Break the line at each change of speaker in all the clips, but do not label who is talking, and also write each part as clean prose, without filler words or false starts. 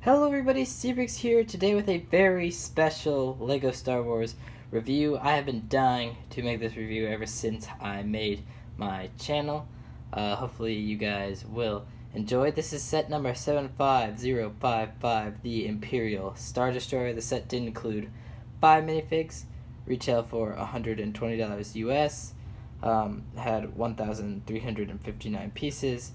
Hello everybody, Seabricks here, today with a very special LEGO Star Wars review. I have been dying to make this review ever since I made my channel. Hopefully you guys will enjoy. This is set number 75055, the Imperial Star Destroyer. The set did include 5 minifigs, retail for $120 US, had 1,359 pieces,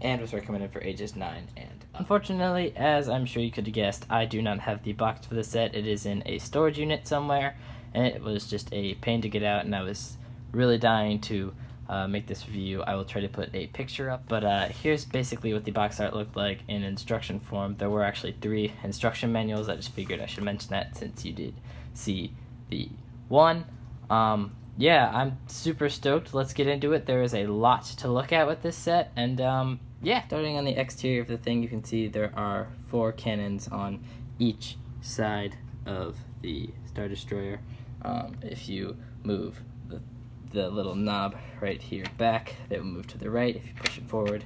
and was recommended for ages 9 and up. Unfortunately, as I'm sure you could have guessed, I do not have the box for the set. It is in a storage unit somewhere, and it was just a pain to get out, and I was really dying to make this review. I will try to put a picture up, but here's basically what the box art looked like in instruction form. There were actually 3 instruction manuals. I just figured I should mention that since you did see the one. Yeah, I'm super stoked. Let's get into it. There is a lot to look at with this set, and yeah, starting on the exterior of the thing, you can see there are 4 cannons on each side of the Star Destroyer. If you move the little knob right here back, they will move to the right. If you push it forward,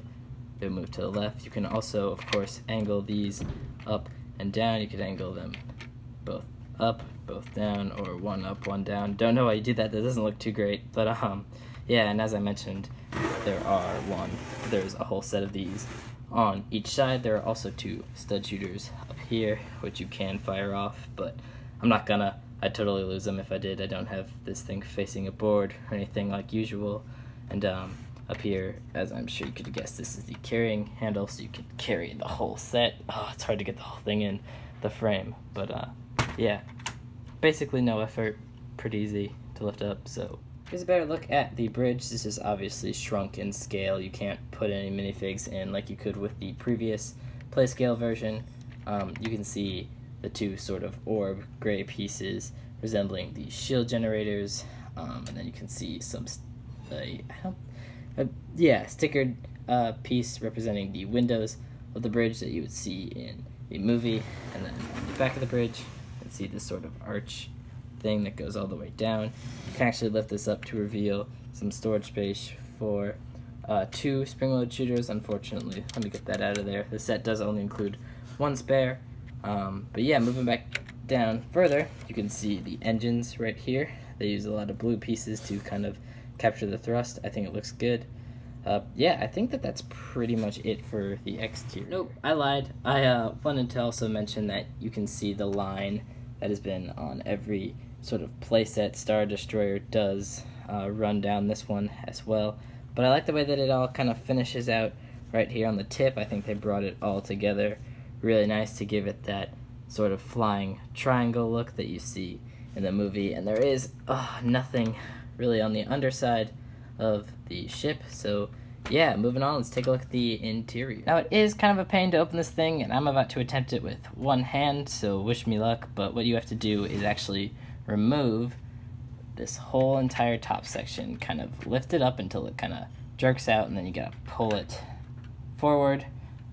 they'll move to the left. You can also, of course, angle these up and down. You could angle them both up, both down, or one up, one down. Don't know why you do that. That doesn't look too great, but yeah, and as I mentioned, there's a whole set of these on each side. There are also 2 stud shooters up here, which you can fire off, but I'm not gonna. I'd totally lose them if I did. I don't have this thing facing a board or anything like usual. And up here, as I'm sure you could have guessed, this is the carrying handle, so you can carry the whole set. Oh, it's hard to get the whole thing in the frame, but yeah, basically no effort, pretty easy to lift up. So here's a better look at the bridge. This is obviously shrunk in scale. You can't put any minifigs in like you could with the previous playscale version. You can see the 2 sort of orb gray pieces resembling the shield generators, and then you can see some stickered piece representing the windows of the bridge that you would see in the movie. And then on the back of the bridge, you can see this sort of arch thing that goes all the way down. You can actually lift this up to reveal some storage space for 2 spring-load shooters. Unfortunately, let me get that out of there. The set does only include 1 spare. But yeah, moving back down further, you can see the engines right here. They use a lot of blue pieces to kind of capture the thrust. I think it looks good. Yeah, I think that's pretty much it for the exterior. Nope, I lied. I wanted to also mention that you can see the line that has been on every sort of playset Star Destroyer does run down this one as well. But I like the way that it all kind of finishes out right here on the tip. I think they brought it all together really nice to give it that sort of flying triangle look that you see in the movie. And there is nothing really on the underside of the ship. So yeah, moving on, let's take a look at the interior. Now, it is kind of a pain to open this thing, and I'm about to attempt it with one hand, so wish me luck. But what you have to do is actually remove this whole entire top section, kind of lift it up until it kind of jerks out, and then you gotta pull it forward.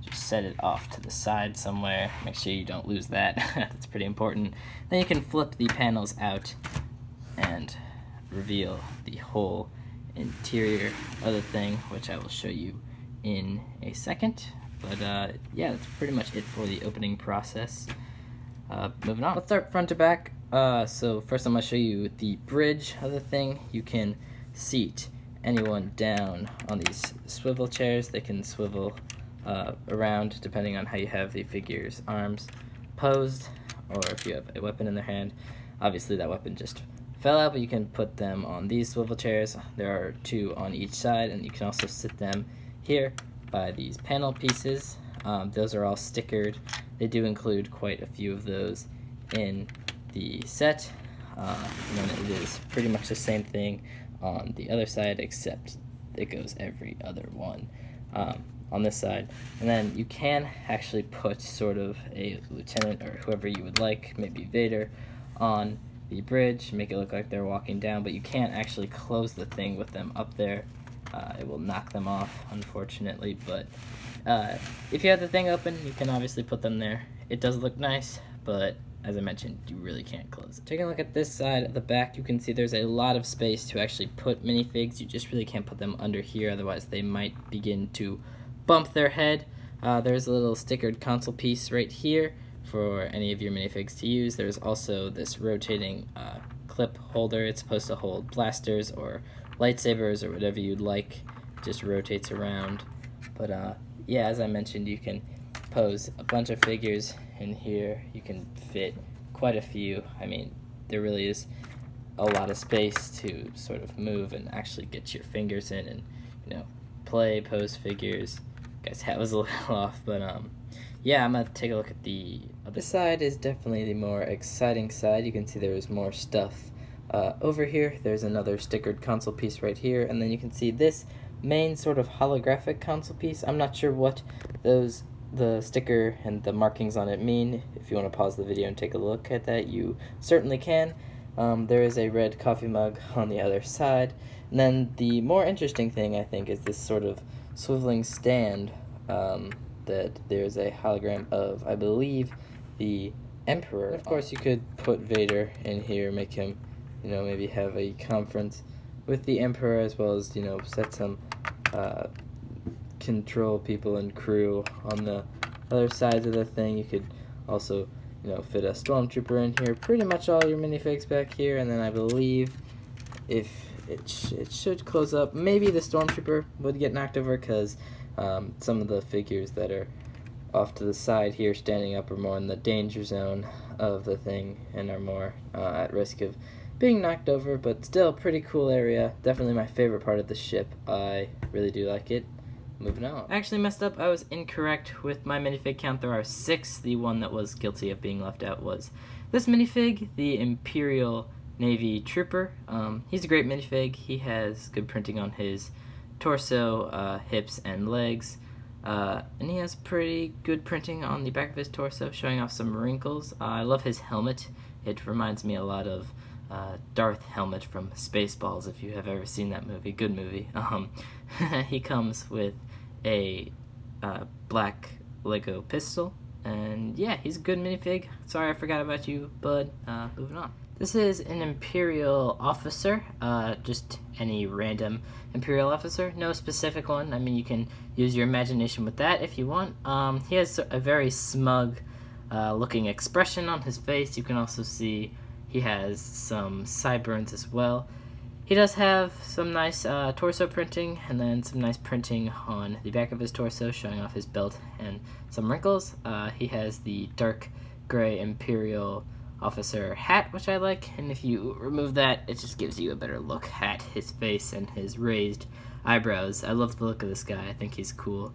Just set it off to the side somewhere. Make sure you don't lose that. That's pretty important. Then you can flip the panels out and reveal the whole interior of the thing, which I will show you in a second. But yeah, that's pretty much it for the opening process. Moving on. Let's start front to back. So first I'm going to show you the bridge of the thing. You can seat anyone down on these swivel chairs. They can swivel around depending on how you have the figure's arms posed, or if you have a weapon in their hand. Obviously that weapon just fell out, but you can put them on these swivel chairs. There are 2 on each side, and you can also sit them here by these panel pieces. Those are all stickered. They do include quite a few of those in the set, and then it is pretty much the same thing on the other side, except it goes every other one on this side. And then you can actually put sort of a lieutenant or whoever you would like, maybe Vader, on the bridge, make it look like they're walking down, but you can't actually close the thing with them up there. It will knock them off, unfortunately, but if you have the thing open, you can obviously put them there. It does look nice, but as I mentioned, you really can't close it. Taking a look at this side at the back, you can see there's a lot of space to actually put minifigs. You just really can't put them under here, otherwise they might begin to bump their head. There's a little stickered console piece right here for any of your minifigs to use. There's also this rotating clip holder. It's supposed to hold blasters or lightsabers or whatever you'd like. It just rotates around. But yeah, as I mentioned, you can pose a bunch of figures in here. You can fit quite a few. I mean, there really is a lot of space to sort of move and actually get your fingers in and, you know, play, pose figures. Guy's hat was a little off, but yeah, I'm gonna take a look at the other side. Is definitely the more exciting side. You can see there is more stuff over here. There's another stickered console piece right here, and then you can see this main sort of holographic console piece. I'm not sure what the sticker and the markings on it mean. If you want to pause the video and take a look at that, you certainly can. There is a red coffee mug on the other side. And then the more interesting thing, I think, is this sort of swiveling stand that there's a hologram of, I believe, the Emperor. And of course, you could put Vader in here, make him, you know, maybe have a conference with the Emperor, as well as, you know, set some control people and crew on the other sides of the thing. You could also, you know, fit a stormtrooper in here. Pretty much all your minifigs back here, and then I believe if it should close up, maybe the stormtrooper would get knocked over because some of the figures that are off to the side here standing up are more in the danger zone of the thing and are more at risk of being knocked over, but still pretty cool area. Definitely my favorite part of the ship. I really do like it. Moving on. I actually messed up. I was incorrect with my minifig count. There are 6. The one that was guilty of being left out was this minifig, the Imperial Navy Trooper. He's a great minifig. He has good printing on his torso, hips, and legs. And he has pretty good printing on the back of his torso, showing off some wrinkles. I love his helmet. It reminds me a lot of Darth helmet from Spaceballs, if you have ever seen that movie. Good movie. He comes with a black Lego pistol, and yeah, he's a good minifig. Sorry I forgot about you, bud. Moving on. This is an Imperial officer, just any random Imperial officer, no specific one. I mean, you can use your imagination with that if you want. He has a very smug looking expression on his face. You can also see he has some sideburns as well. He does have some nice torso printing, and then some nice printing on the back of his torso, showing off his belt and some wrinkles. He has the dark gray Imperial officer hat, which I like, and if you remove that, it just gives you a better look at his face and his raised eyebrows. I love the look of this guy. I think he's cool.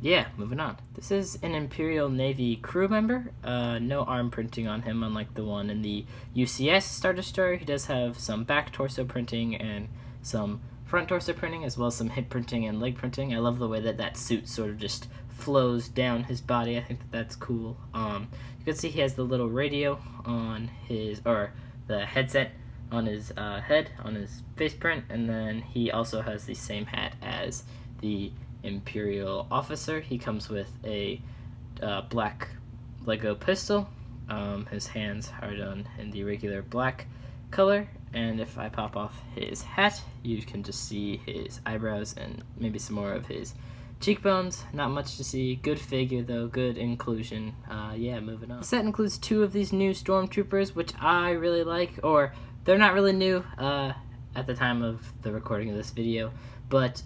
Yeah, moving on. This is an Imperial Navy crew member. No arm printing on him, unlike the one in the UCS Star Destroyer. He does have some back torso printing and some front torso printing, as well as some hip printing and leg printing. I love the way that that suit sort of just flows down his body. I think that that's cool. You can see he has the little radio on his, or the headset on his head, on his face print, and then he also has the same hat as the Imperial officer. He comes with a black Lego pistol. His hands are done in the regular black color, and if I pop off his hat, you can just see his eyebrows and maybe some more of his cheekbones. Not much to see. Good figure though, good inclusion. Yeah, moving on. The set includes 2 of these new stormtroopers, which I really like, or they're not really new at the time of the recording of this video, but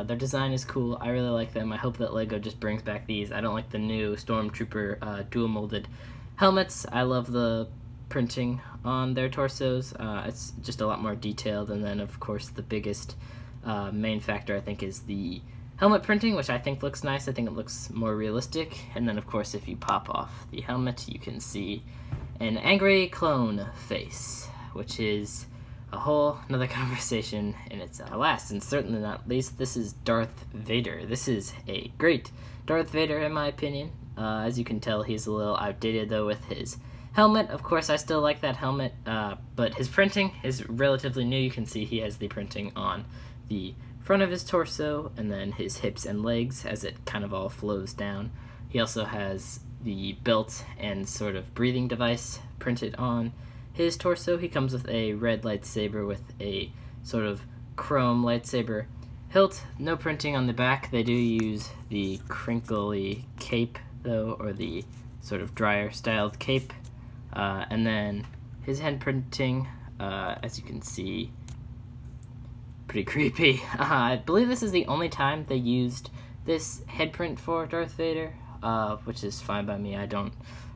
their design is cool. I really like them. I hope that LEGO just brings back these. I don't like the new Stormtrooper dual molded helmets. I love the printing on their torsos. It's just a lot more detailed, and then of course the biggest main factor I think is the helmet printing, which I think looks nice. I think it looks more realistic. And then of course if you pop off the helmet, you can see an angry clone face, which is a whole another conversation in itself. Last and certainly not least, this is Darth Vader. This is a great Darth Vader in my opinion. As you can tell, he's a little outdated though with his helmet. Of course, I still like that helmet, but his printing is relatively new. You can see he has the printing on the front of his torso and then his hips and legs as it kind of all flows down. He also has the belt and sort of breathing device printed on his torso. He comes with a red lightsaber with a sort of chrome lightsaber hilt. No printing on the back. They do use the crinkly cape though, or the sort of drier styled cape. And then his head printing, as you can see, pretty creepy. I believe this is the only time they used this head print for Darth Vader, which is fine by me. I'm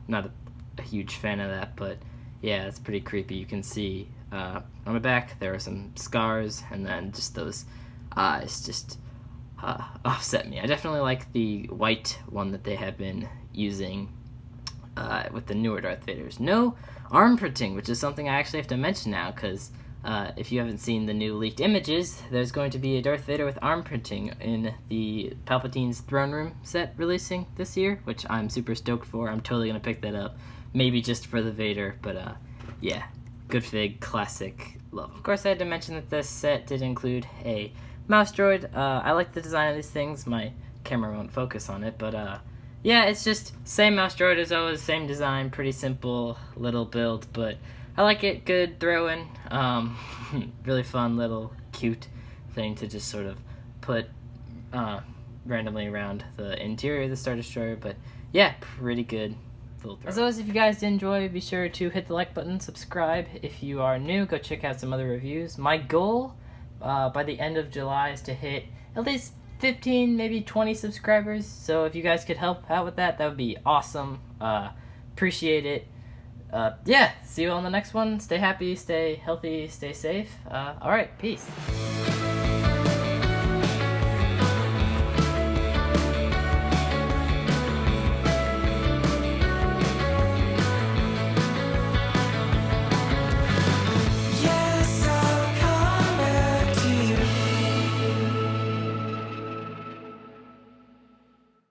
not a huge fan of that, but yeah, it's pretty creepy. You can see on the back there are some scars, and then just those eyes just offset me. I definitely like the white one that they have been using with the newer Darth Vaders. No arm printing, which is something I actually have to mention now, because if you haven't seen the new leaked images, there's going to be a Darth Vader with arm printing in the Palpatine's Throne Room set releasing this year, which I'm super stoked for. I'm totally going to pick that up, maybe just for the Vader, but yeah, good fig, classic, love. Of course, I had to mention that this set did include a mouse droid. I like the design of these things. My camera won't focus on it, but yeah, it's just same mouse droid as always, same design, pretty simple little build, but I like it. Good throw-in. Really fun little cute thing to just sort of put randomly around the interior of the Star Destroyer, but yeah, pretty good little throw. As always, if you guys did enjoy, be sure to hit the like button, subscribe. If you are new, go check out some other reviews. My goal by the end of July is to hit at least 15, maybe 20 subscribers, so if you guys could help out with that, that would be awesome. Appreciate it. Yeah, see you on the next one. Stay happy, stay healthy, stay safe. Alright, peace.